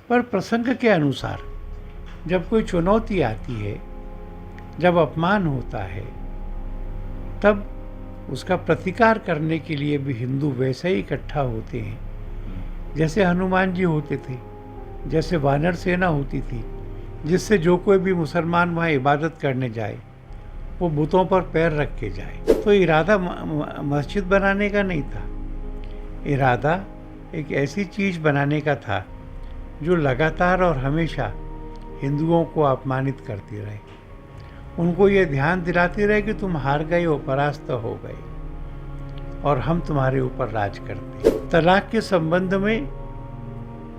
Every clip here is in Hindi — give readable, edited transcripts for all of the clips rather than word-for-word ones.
पर प्रसंग के अनुसार जब कोई चुनौती आती है, जब अपमान होता है, तब उसका प्रतिकार करने के लिए भी हिंदू वैसे ही इकट्ठा होते हैं जैसे हनुमान जी होते थे, जैसे वानर सेना होती थी, जिससे जो कोई भी मुसलमान वहाँ इबादत करने जाए वो बुतों पर पैर रख के जाए। तो इरादा मस्जिद बनाने का नहीं था, इरादा एक ऐसी चीज़ बनाने का था जो लगातार और हमेशा हिंदुओं को अपमानित करती रहे, उनको ये ध्यान दिलाती रहे कि तुम हार गए हो, परास्त हो गए और हम तुम्हारे ऊपर राज करते। तलाक के संबंध में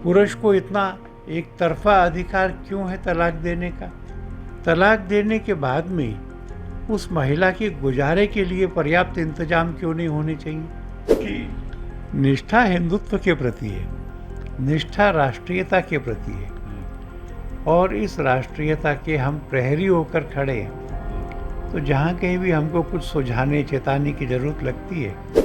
पुरुष को इतना एक तरफा अधिकार क्यों है तलाक देने का? तलाक देने के बाद में उस महिला के गुजारे के लिए पर्याप्त इंतजाम क्यों नहीं होने चाहिए? कि निष्ठा हिंदुत्व के प्रति है, निष्ठा राष्ट्रीयता के प्रति है, और इस राष्ट्रीयता के हम प्रहरी होकर खड़े हैं। तो जहाँ कहीं भी हमको कुछ सुझाने चेताने की जरूरत लगती है।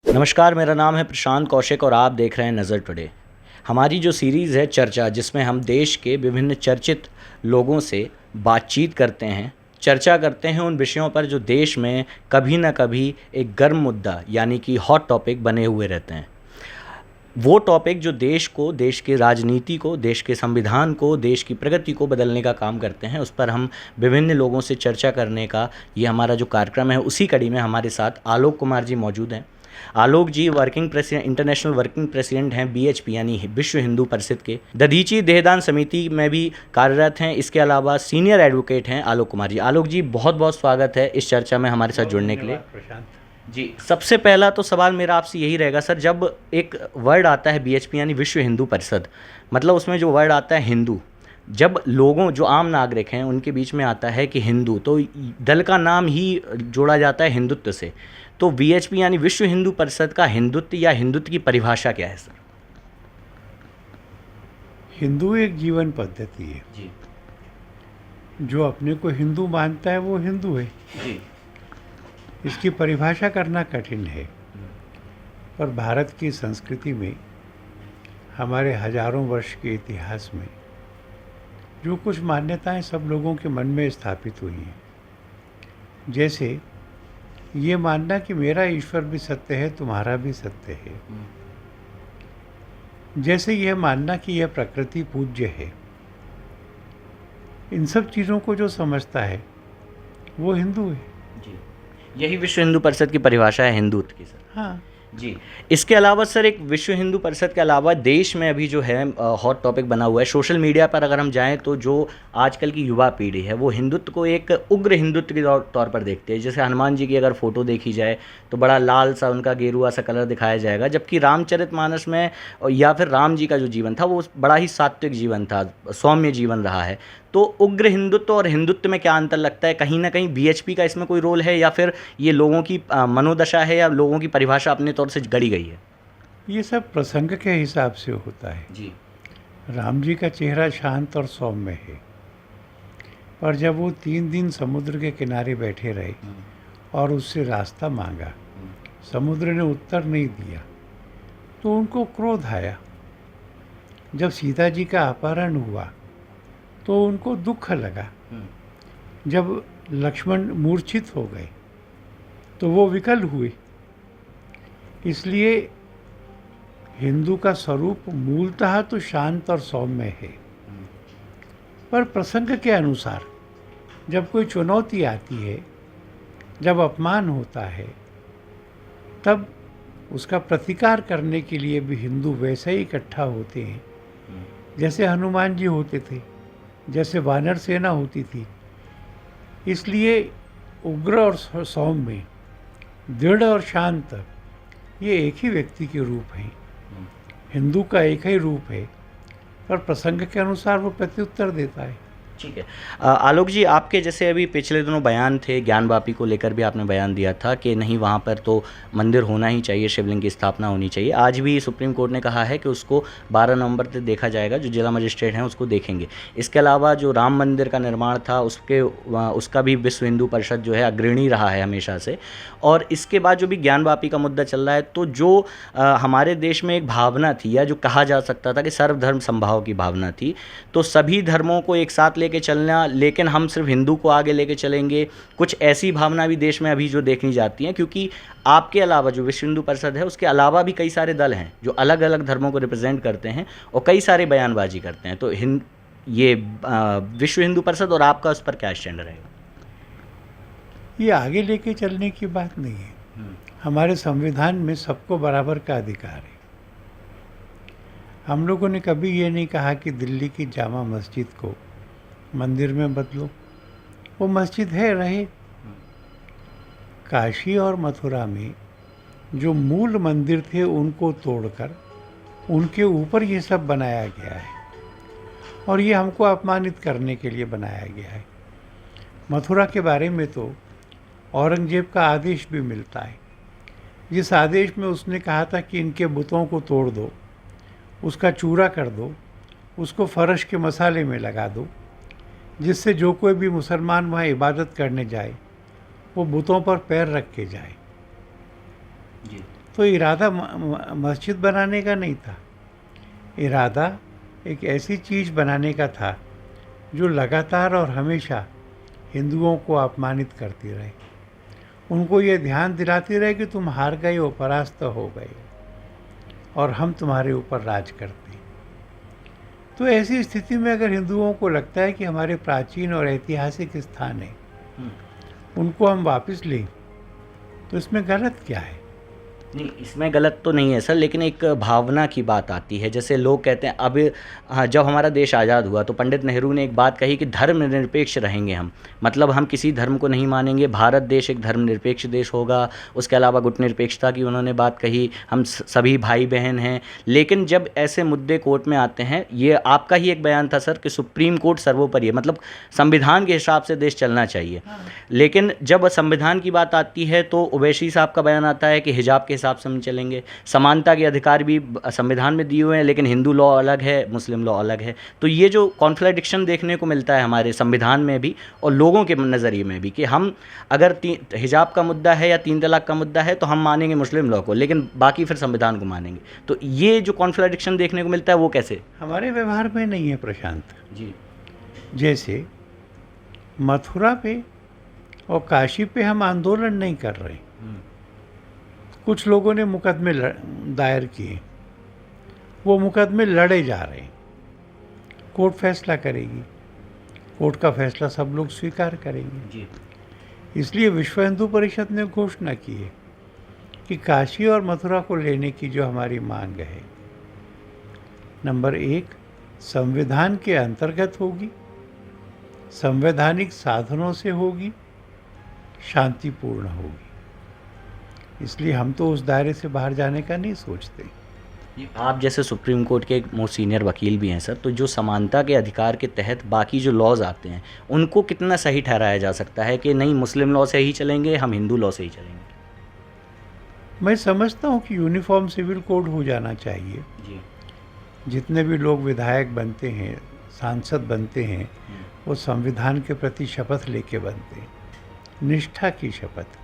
नमस्कार, मेरा नाम है प्रशांत कौशिक और आप देख रहे हैं नज़र टुडे। हमारी जो सीरीज़ है चर्चा, जिसमें हम देश के विभिन्न चर्चित लोगों से बातचीत करते हैं, चर्चा करते हैं उन विषयों पर जो देश में कभी ना कभी एक गर्म मुद्दा यानी कि हॉट टॉपिक बने हुए रहते हैं। वो टॉपिक जो देश को, देश के राजनीति को, देश के संविधान को, देश की प्रगति को बदलने का काम करते हैं, उस पर हम विभिन्न लोगों से चर्चा करने का ये हमारा जो कार्यक्रम है, उसी कड़ी में हमारे साथ आलोक कुमार जी मौजूद हैं। Alok ji working president, international working president हैं बीएचपी यानी विश्व हिंदू परिषद के। दधीची देहदान समिति में भी कार्यरत हैं। इसके अलावा सीनियर एडवोकेट हैं आलोक कुमार जी। आलोक जी, बहुत बहुत स्वागत है इस चर्चा में हमारे साथ जुड़ने के लिए। जी, सबसे पहला तो सवाल मेरा आपसे यही रहेगा सर, जब एक वर्ड आता है बीएचपी यानी विश्व हिंदू परिषद, मतलब उसमें जो वर्ड आता है हिंदू, जब लोगों, जो आम नागरिक हैं, उनके बीच में आता है कि हिंदू, तो दल का नाम ही जोड़ा जाता है हिंदुत्व से। तो वीएचपी यानी विश्व हिंदू परिषद का हिंदुत्व या हिंदुत्व की परिभाषा क्या है सर? हिंदू एक जीवन पद्धति है जी। जो अपने को हिंदू मानता है वो हिंदू है जी। इसकी परिभाषा करना कठिन है, पर भारत की संस्कृति में, हमारे हजारों वर्ष के इतिहास में जो कुछ मान्यताएं सब लोगों के मन में स्थापित हुई हैं, जैसे ये मानना कि मेरा ईश्वर भी सत्य है, तुम्हारा भी सत्य है, जैसे यह मानना कि यह प्रकृति पूज्य है, इन सब चीज़ों को जो समझता है वो हिंदू है। जी, यही विश्व हिंदू परिषद की परिभाषा है हिंदुत्व की सर। हाँ जी। इसके अलावा सर, एक विश्व हिंदू परिषद के अलावा देश में अभी जो है हॉट टॉपिक बना हुआ है, सोशल मीडिया पर अगर हम जाएं तो जो आजकल की युवा पीढ़ी है वो हिंदुत्व को एक उग्र हिंदुत्व के तौर पर देखते हैं। जैसे हनुमान जी की अगर फ़ोटो देखी जाए तो बड़ा लाल सा, उनका गेरुआ सा कलर दिखाया जाएगा, जबकि रामचरितमानस में या फिर राम जी का जो जीवन था वो बड़ा ही सात्विक जीवन था, सौम्य जीवन रहा है। तो उग्र हिंदुत्व और हिंदुत्व में क्या अंतर लगता है? कहीं ना कहीं बीएचपी का इसमें कोई रोल है, या फिर ये लोगों की मनोदशा है, या लोगों की परिभाषा अपने तौर से गढ़ी गई है? ये सब प्रसंग के हिसाब से होता है। जी। राम जी का चेहरा शांत और सौम्य है, पर जब वो 3 दिन समुद्र के किनारे बैठे रहे और उससे रास्ता मांगा, समुद्र ने उत्तर नहीं दिया, तो उनको क्रोध आया। जब सीता जी का अपहरण हुआ तो उनको दुख लगा। जब लक्ष्मण मूर्छित हो गए तो वो विकल हुए। इसलिए हिंदू का स्वरूप मूलतः तो शांत और सौम्य है, पर प्रसंग के अनुसार जब कोई चुनौती आती है, जब अपमान होता है, तब उसका प्रतिकार करने के लिए भी हिंदू वैसे ही इकट्ठा होते हैं जैसे हनुमान जी होते थे, जैसे वानर सेना होती थी। इसलिए उग्र और सौम्य, दृढ़ और शांत, ये एक ही व्यक्ति के रूप हैं, हिंदू का एक ही रूप है, पर प्रसंग के अनुसार वो प्रत्युत्तर देता है। ठीक है। आलोक जी, आपके जैसे अभी पिछले दिनों बयान थे, ज्ञानवापी को लेकर भी आपने बयान दिया था कि नहीं वहाँ पर तो मंदिर होना ही चाहिए, शिवलिंग की स्थापना होनी चाहिए। आज भी सुप्रीम कोर्ट ने कहा है कि उसको 12 नवंबर तक देखा जाएगा, जो जिला मजिस्ट्रेट हैं उसको देखेंगे। इसके अलावा जो राम मंदिर का निर्माण था उसका भी विश्व हिंदू परिषद जो है अग्रणी रहा है हमेशा से। और इसके बाद जो भी ज्ञानवापी का मुद्दा चल रहा है, तो जो हमारे देश में एक भावना थी, या जो कहा जा सकता था कि सर्वधर्म समभाव की भावना थी, तो सभी धर्मों को एक साथ लेके चलना, लेकिन हम सिर्फ हिंदू को आगे लेके चलेंगे, कुछ ऐसी भावना भी देश में अभी जो देखनी जाती है। क्योंकि आपके अलावा जो विश्व हिंदू परिषद है, उसके अलावा भी कई सारे दल हैं जो अलग अलग धर्मों को रिप्रेजेंट करते हैं और कई सारे बयानबाजी करते हैं। तो विश्व हिंदू परिषद और आपका उस पर क्या स्टैंड रहेगा? ये आगे लेके चलने की बात नहीं है। हमारे संविधान में सबको बराबर का अधिकार है। हम लोगों ने कभी ये नहीं कहा कि दिल्ली की जामा मस्जिद को मंदिर में बदलो, वो मस्जिद है, रहे। काशी और मथुरा में जो मूल मंदिर थे उनको तोड़कर उनके ऊपर ये सब बनाया गया है, और ये हमको अपमानित करने के लिए बनाया गया है। मथुरा के बारे में तो औरंगजेब का आदेश भी मिलता है, जिस आदेश में उसने कहा था कि इनके बुतों को तोड़ दो, उसका चूरा कर दो, उसको फर्श के मसाले में लगा दो, जिससे जो कोई भी मुसलमान वहाँ इबादत करने जाए वो बुतों पर पैर रख के जाए। तो इरादा मस्जिद बनाने का नहीं था, इरादा एक ऐसी चीज़ बनाने का था जो लगातार और हमेशा हिंदुओं को अपमानित करती रहे, उनको ये ध्यान दिलाती रहे कि तुम हार गए हो, परास्त हो गए और हम तुम्हारे ऊपर राज करते हैं। तो ऐसी स्थिति में अगर हिंदुओं को लगता है कि हमारे प्राचीन और ऐतिहासिक स्थान है, उनको हम वापस लें, तो इसमें गलत क्या है? नहीं, इसमें गलत तो नहीं है सर, लेकिन एक भावना की बात आती है। जैसे लोग कहते हैं, अब जब हमारा देश आज़ाद हुआ तो पंडित नेहरू ने एक बात कही कि धर्मनिरपेक्ष रहेंगे हम, मतलब हम किसी धर्म को नहीं मानेंगे, भारत देश एक धर्मनिरपेक्ष देश होगा। उसके अलावा गुटनिरपेक्षता की उन्होंने बात कही, हम सभी भाई बहन हैं। लेकिन जब ऐसे मुद्दे कोर्ट में आते हैं, ये आपका ही एक बयान था सर कि सुप्रीम कोर्ट सर्वोपरि है, मतलब संविधान के हिसाब से देश चलना चाहिए। लेकिन जब संविधान की बात आती है तो ओवैसी साहब का बयान आता है कि हिजाब के हिसाब से हम चलेंगे, समानता के अधिकार भी संविधान में दिए हुए हैं, लेकिन हिंदू लॉ अलग है, मुस्लिम लॉ अलग है। तो ये जो कॉन्ट्राडिक्शन देखने को मिलता है हमारे संविधान में भी और लोगों के नज़रिए में भी, कि हम अगर हिजाब का मुद्दा है या 3 तलाक का मुद्दा है तो हम मानेंगे मुस्लिम लॉ को, लेकिन बाकी फिर संविधान को मानेंगे। तो ये जो कॉन्ट्राडिक्शन देखने को मिलता है वो कैसे? हमारे व्यवहार में नहीं है प्रशांत जी। जैसे मथुरा पे और काशी पे हम आंदोलन नहीं कर रहे, कुछ लोगों ने मुकदमे दायर किए, वो मुकदमे लड़े जा रहे हैं, कोर्ट फैसला करेगी, कोर्ट का फैसला सब लोग स्वीकार करेंगे जी। इसलिए विश्व हिंदू परिषद ने घोषणा की है कि काशी और मथुरा को लेने की जो हमारी मांग है, नंबर 1 संविधान के अंतर्गत होगी, संवैधानिक साधनों से होगी, शांतिपूर्ण होगी। इसलिए हम तो उस दायरे से बाहर जाने का नहीं सोचते। आप जैसे सुप्रीम कोर्ट के एक मोस्ट सीनियर वकील भी हैं सर, तो जो समानता के अधिकार के तहत बाकी जो लॉज आते हैं उनको कितना सही ठहराया जा सकता है कि नहीं मुस्लिम लॉ से ही चलेंगे, हम हिंदू लॉ से ही चलेंगे? मैं समझता हूँ कि यूनिफॉर्म सिविल कोड हो जाना चाहिए जी। जितने भी लोग विधायक बनते हैं, सांसद बनते हैं, वो संविधान के प्रति शपथ लेके बनते हैं, निष्ठा की शपथ।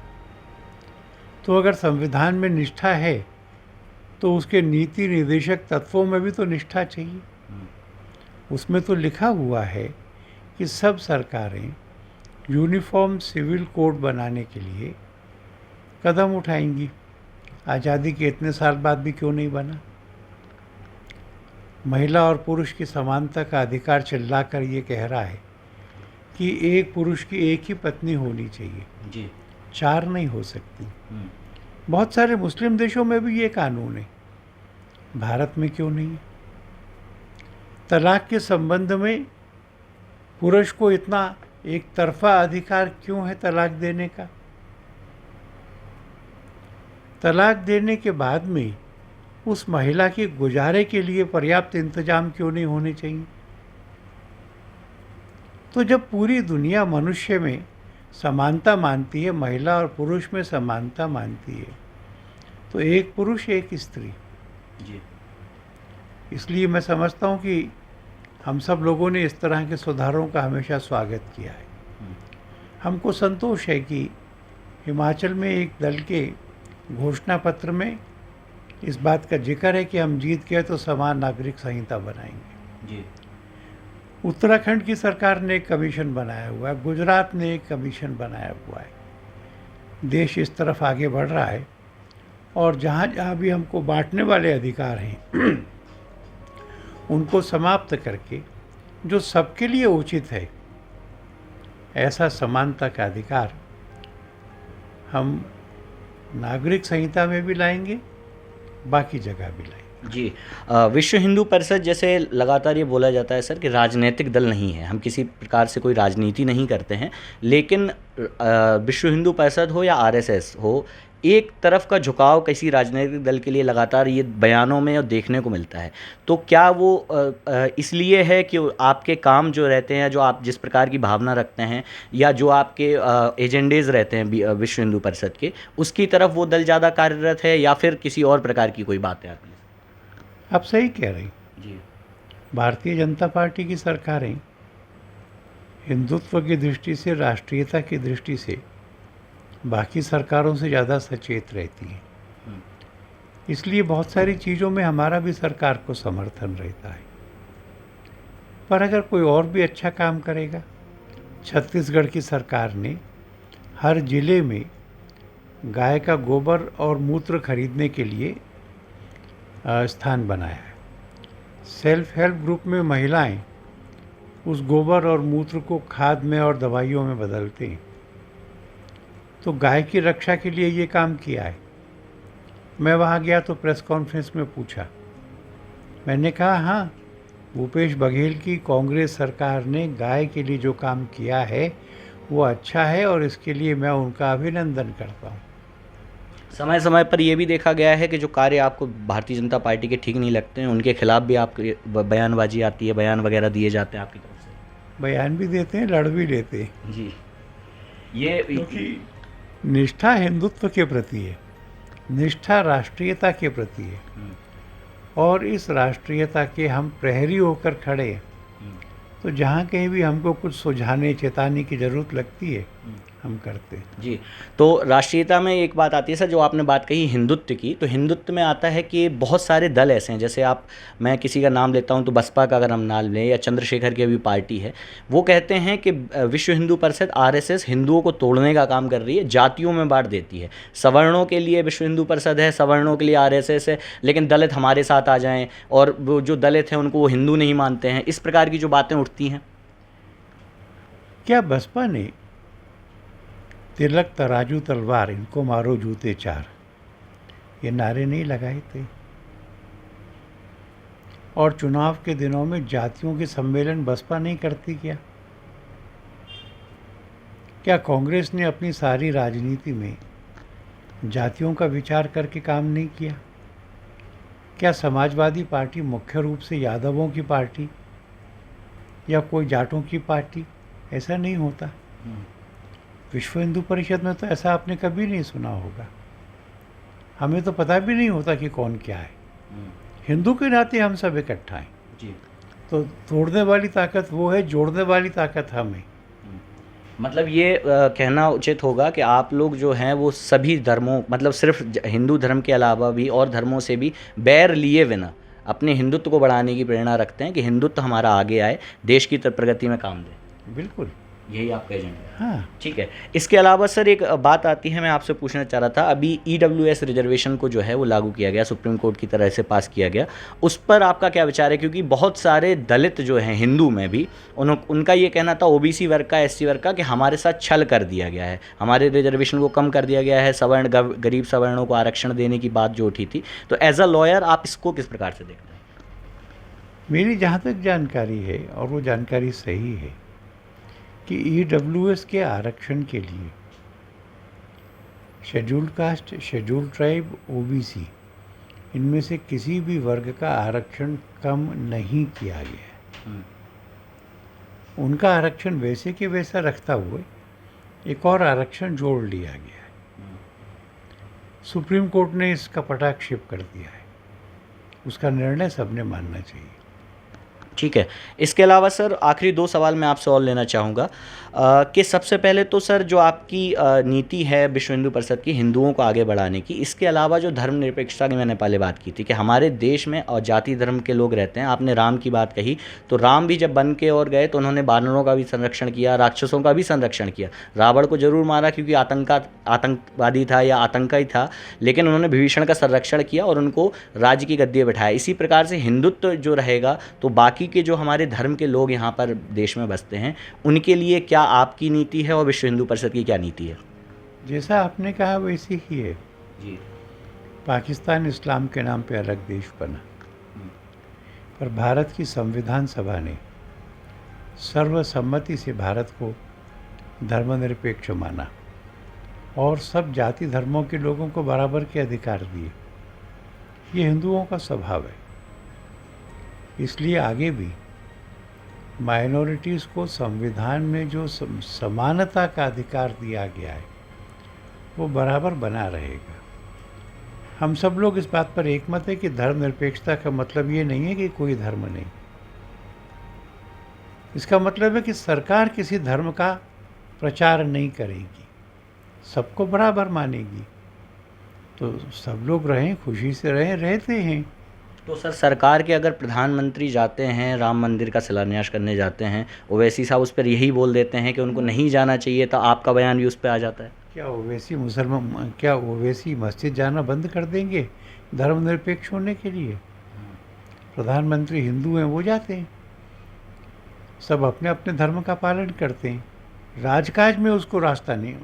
तो अगर संविधान में निष्ठा है तो उसके नीति निर्देशक तत्वों में भी तो निष्ठा चाहिए। उसमें तो लिखा हुआ है कि सब सरकारें यूनिफॉर्म सिविल कोड बनाने के लिए कदम उठाएंगी। आज़ादी के इतने साल बाद भी क्यों नहीं बना? महिला और पुरुष की समानता का अधिकार चिल्लाकर ये कह रहा है कि एक पुरुष की एक ही पत्नी होनी चाहिए जी। 4 नहीं हो सकती। बहुत सारे मुस्लिम देशों में भी ये कानून है, भारत में क्यों नहीं है? तलाक के संबंध में पुरुष को इतना एक तरफा अधिकार क्यों है तलाक देने का? तलाक देने के बाद में उस महिला के गुजारे के लिए पर्याप्त इंतजाम क्यों नहीं होने चाहिए? तो जब पूरी दुनिया मनुष्य में समानता मानती है, महिला और पुरुष में समानता मानती है, तो एक पुरुष एक स्त्री, जी इसलिए मैं समझता हूँ कि हम सब लोगों ने इस तरह के सुधारों का हमेशा स्वागत किया है। हमको संतोष है कि हिमाचल में एक दल के घोषणा पत्र में इस बात का जिक्र है कि हम जीत गए तो समान नागरिक संहिता बनाएंगे। जी उत्तराखंड की सरकार ने एक कमीशन बनाया हुआ है, गुजरात ने एक कमीशन बनाया हुआ है। देश इस तरफ आगे बढ़ रहा है और जहाँ जहाँ भी हमको बांटने वाले अधिकार हैं उनको समाप्त करके जो सबके लिए उचित है ऐसा समानता का अधिकार हम नागरिक संहिता में भी लाएंगे, बाकी जगह भी लाएंगे। जी विश्व हिंदू परिषद जैसे लगातार ये बोला जाता है सर कि राजनीतिक दल नहीं है, हम किसी प्रकार से कोई राजनीति नहीं करते हैं, लेकिन विश्व हिंदू परिषद हो या आरएसएस हो, एक तरफ का झुकाव किसी राजनीतिक दल के लिए लगातार ये बयानों में और देखने को मिलता है। तो क्या वो इसलिए है कि आपके काम जो रहते हैं, जो आप जिस प्रकार की भावना रखते हैं या जो आपके एजेंडेज रहते हैं विश्व हिंदू परिषद के, उसकी तरफ वो दल ज़्यादा कार्यरत है या फिर किसी और प्रकार की कोई बात है आपकी? आप सही कह रहे हैं। जी भारतीय जनता पार्टी की सरकारें हिंदुत्व की दृष्टि से, राष्ट्रीयता की दृष्टि से बाकी सरकारों से ज़्यादा सचेत रहती हैं। इसलिए बहुत सारी चीज़ों में हमारा भी सरकार को समर्थन रहता है। पर अगर कोई और भी अच्छा काम करेगा, छत्तीसगढ़ की सरकार ने हर जिले में गाय का गोबर और मूत्र खरीदने के लिए स्थान बनाया है। सेल्फ हेल्प ग्रुप में महिलाएं उस गोबर और मूत्र को खाद में और दवाइयों में बदलते हैं। तो गाय की रक्षा के लिए ये काम किया है। मैं वहाँ गया तो प्रेस कॉन्फ्रेंस में पूछा, मैंने कहा हाँ, भूपेश बघेल की कांग्रेस सरकार ने गाय के लिए जो काम किया है वो अच्छा है और इसके लिए मैं उनका अभिनंदन करता हूँ। समय समय पर ये भी देखा गया है कि जो कार्य आपको भारतीय जनता पार्टी के ठीक नहीं लगते हैं, उनके खिलाफ भी आपकी बयानबाजी आती है, बयान वगैरह दिए जाते हैं आपकी तरफ से? बयान भी देते हैं, लड़ भी लेते हैं। जी ये क्योंकि निष्ठा हिंदुत्व के प्रति है, निष्ठा राष्ट्रीयता के प्रति है और इस राष्ट्रीयता के हम प्रहरी होकर खड़े हैं। तो जहाँ कहीं भी हमको कुछ सुझाने, चेताने की ज़रूरत लगती है, हम करते हैं। जी तो राष्ट्रीयता में एक बात आती है सर, जो आपने बात कही हिंदुत्व की, तो हिंदुत्व में आता है कि बहुत सारे दल ऐसे हैं, जैसे मैं किसी का नाम लेता हूं तो बसपा का अगर हम नाम लें या चंद्रशेखर की अभी पार्टी है, वो कहते हैं कि विश्व हिंदू परिषद आरएसएस हिंदुओं को तोड़ने का काम कर रही है, जातियों में बांट देती है। सवर्णों के लिए विश्व हिंदू परिषद है, सवर्णों के लिए आरएसएस है, लेकिन दलित हमारे साथ आ जाएं और वो जो दलित हैं उनको वो हिंदू नहीं मानते हैं। इस प्रकार की जो बातें उठती हैं, क्या बसपा ने तिलक तराजू तलवार इनको मारो जूते चार ये नारे नहीं लगाए थे? और चुनाव के दिनों में जातियों के सम्मेलन बसपा नहीं करती क्या? क्या कांग्रेस ने अपनी सारी राजनीति में जातियों का विचार करके काम नहीं किया? क्या समाजवादी पार्टी मुख्य रूप से यादवों की पार्टी या कोई जाटों की पार्टी? ऐसा नहीं होता। विश्व हिंदू परिषद में तो ऐसा आपने कभी नहीं सुना होगा। हमें तो पता भी नहीं होता कि कौन क्या है। हिंदू के नाते हम सब इकट्ठा हैं। जी तो तोड़ने वाली ताकत वो है, जोड़ने वाली ताकत हम है। मतलब ये कहना उचित होगा कि आप लोग जो हैं वो सभी धर्मों, मतलब सिर्फ हिंदू धर्म के अलावा भी और धर्मों से भी बैर लिए बिना अपने हिंदुत्व को बढ़ाने की प्रेरणा रखते हैं कि हिंदुत्व हमारा आगे आए, देश की प्रगति में काम दे। बिल्कुल, यही आपका एजेंडा है। हाँ। ठीक है। इसके अलावा सर एक बात आती है, मैं आपसे पूछना चाह रहा था, अभी EWS रिजर्वेशन को जो है वो लागू किया गया, सुप्रीम कोर्ट की तरह से पास किया गया, उस पर आपका क्या विचार है? क्योंकि बहुत सारे दलित जो हैं हिंदू में भी, उनका ये कहना था, OBC वर्ग का, SC वर्ग का, कि हमारे साथ छल कर दिया गया है, हमारे रिजर्वेशन को कम कर दिया गया है, सवर्ण गरीब सवर्णों को आरक्षण देने की बात जो उठी थी। तो एज अ लॉयर आप इसको किस प्रकार से देखते हैं? मेरी जहाँ तक जानकारी है, और वो जानकारी सही है, कि EWS के आरक्षण के लिए scheduled caste, scheduled tribe, OBC इनमें से किसी भी वर्ग का आरक्षण कम नहीं किया गया है। उनका आरक्षण वैसे के वैसा रखता हुए एक और आरक्षण जोड़ लिया गया है। सुप्रीम कोर्ट ने इसका पटाक्षेप कर दिया है। उसका निर्णय सबने मानना चाहिए। ठीक है। इसके अलावा सर आखिरी 2 सवाल मैं आपसे और लेना चाहूँगा कि सबसे पहले तो सर जो आपकी नीति है विश्व हिंदू परिषद की हिंदुओं को आगे बढ़ाने की, इसके अलावा जो धर्मनिरपेक्षता की मैंने पहले बात की थी कि हमारे देश में और जाति धर्म के लोग रहते हैं। आपने राम की बात कही, तो राम भी जब बन के और गए तो उन्होंने वानरों का भी संरक्षण किया, राक्षसों का भी संरक्षण किया। रावण को जरूर मारा क्योंकि आतंकवादी था या आतंकी था, लेकिन उन्होंने विभीषण का संरक्षण किया और उनको राज्य की गद्दी बैठाया। इसी प्रकार से हिंदुत्व जो रहेगा तो बाकी के जो हमारे धर्म के लोग यहाँ पर देश में बसते हैं उनके लिए क्या आपकी नीति है और विश्व हिंदू परिषद की क्या नीति है? जैसा आपने कहा वैसे ही है जी। पाकिस्तान इस्लाम के नाम पे अलग देश बना, पर भारत की संविधान सभा ने सर्वसम्मति से भारत को धर्मनिरपेक्ष माना और सब जाति धर्मों के लोगों को बराबर के अधिकार दिए। ये हिंदुओं का स्वभाव है। इसलिए आगे भी माइनॉरिटीज़ को संविधान में जो समानता का अधिकार दिया गया है वो बराबर बना रहेगा। हम सब लोग इस बात पर एकमत है कि धर्मनिरपेक्षता का मतलब ये नहीं है कि कोई धर्म नहीं। इसका मतलब है कि सरकार किसी धर्म का प्रचार नहीं करेगी, सबको बराबर मानेगी, तो सब लोग रहें, खुशी से रहें, रहते हैं। तो सर सरकार के अगर प्रधानमंत्री जाते हैं राम मंदिर का शिलान्यास करने जाते हैं, ओवैसी साहब उस पर यही बोल देते हैं कि उनको नहीं जाना चाहिए, तो आपका बयान भी उस पर आ जाता है। क्या ओवैसी मस्जिद जाना बंद कर देंगे धर्मनिरपेक्ष होने के लिए? प्रधानमंत्री हिंदू हैं, वो जाते हैं, सब अपने अपने धर्म का पालन करते हैं, राजकाज में उसको रास्ता नहीं,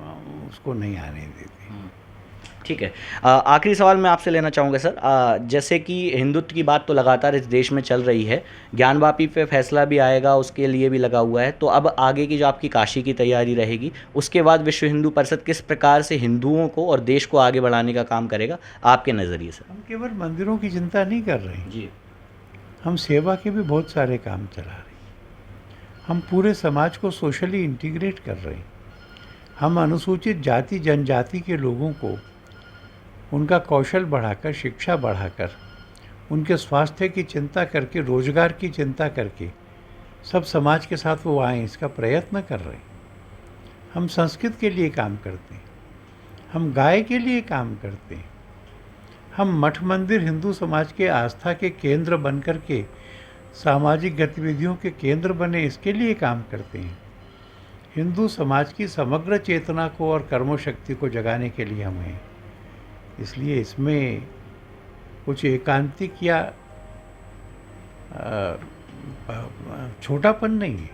उसको नहीं आने देते। ठीक है। आखिरी सवाल मैं आपसे लेना चाहूँगा सर, जैसे कि हिंदुत्व की बात तो लगातार इस देश में चल रही है, ज्ञानवापी पे फैसला भी आएगा, उसके लिए भी लगा हुआ है, तो अब आगे की जो आपकी काशी की तैयारी रहेगी, उसके बाद विश्व हिंदू परिषद किस प्रकार से हिंदुओं को और देश को आगे बढ़ाने का काम करेगा आपके नज़रिए से? हम केवल मंदिरों की चिंता नहीं कर रहे हैं जी, हम सेवा के भी बहुत सारे काम चला रहे हैं। हम पूरे समाज को सोशली इंटीग्रेट कर रहे हैं। हम अनुसूचित जाति जनजाति के लोगों को उनका कौशल बढ़ाकर, शिक्षा बढ़ाकर, उनके स्वास्थ्य की चिंता करके, रोजगार की चिंता करके सब समाज के साथ वो आएँ, इसका प्रयत्न कर रहे हैं। हम संस्कृत के लिए काम करते हैं, हम गाय के लिए काम करते हैं, हम मठ मंदिर हिंदू समाज के आस्था के केंद्र बन कर के सामाजिक गतिविधियों के केंद्र बने, इसके लिए काम करते हैं। हिंदू समाज की समग्र चेतना को और कर्मशक्ति को जगाने के लिए हम हैं। इसलिए इसमें कुछ एकांतिक या छोटापन नहीं है।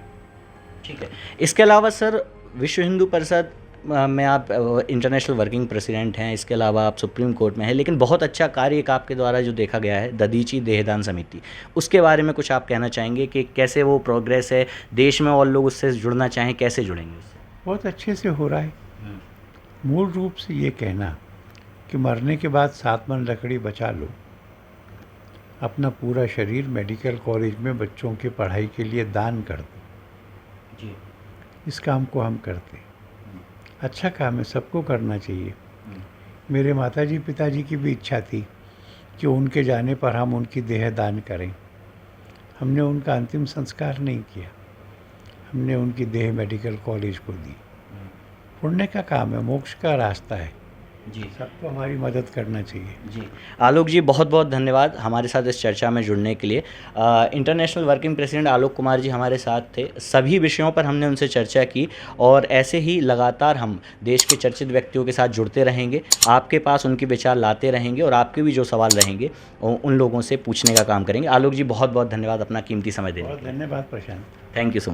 ठीक है। इसके अलावा सर विश्व हिंदू परिषद में आप इंटरनेशनल वर्किंग प्रेसिडेंट हैं, इसके अलावा आप सुप्रीम कोर्ट में हैं, लेकिन बहुत अच्छा कार्य एक आपके द्वारा जो देखा गया है दधीची देहदान समिति, उसके बारे में कुछ आप कहना चाहेंगे कि कैसे वो प्रोग्रेस है, देश में और लोग उससे जुड़ना चाहें कैसे जुड़ेंगे उससे? बहुत अच्छे से हो रहा है। मूल रूप से ये कहना कि मरने के बाद 7 मन लकड़ी बचा लो, अपना पूरा शरीर मेडिकल कॉलेज में बच्चों की पढ़ाई के लिए दान कर दो, जी, इस काम को हम करते हैं। अच्छा काम है, सबको करना चाहिए। मेरे माताजी पिताजी की भी इच्छा थी कि उनके जाने पर हम उनकी देह दान करें। हमने उनका अंतिम संस्कार नहीं किया, हमने उनकी देह मेडिकल कॉलेज को दी। पुण्य का काम है, मोक्ष का रास्ता है जी, सबको हमारी मदद करना चाहिए। जी। आलोक जी बहुत बहुत धन्यवाद हमारे साथ इस चर्चा में जुड़ने के लिए। International working president Alok Kumar ji हमारे साथ थे। सभी विषयों पर हमने उनसे चर्चा की और ऐसे ही लगातार हम देश के चर्चित व्यक्तियों के साथ जुड़ते रहेंगे, आपके पास उनके विचार लाते रहेंगे और आपके भी जो सवाल रहेंगे उन लोगों से पूछने का काम करेंगे। आलोक जी बहुत बहुत धन्यवाद अपना कीमती समय देने के लिए। धन्यवाद Prashant. Thank you so much.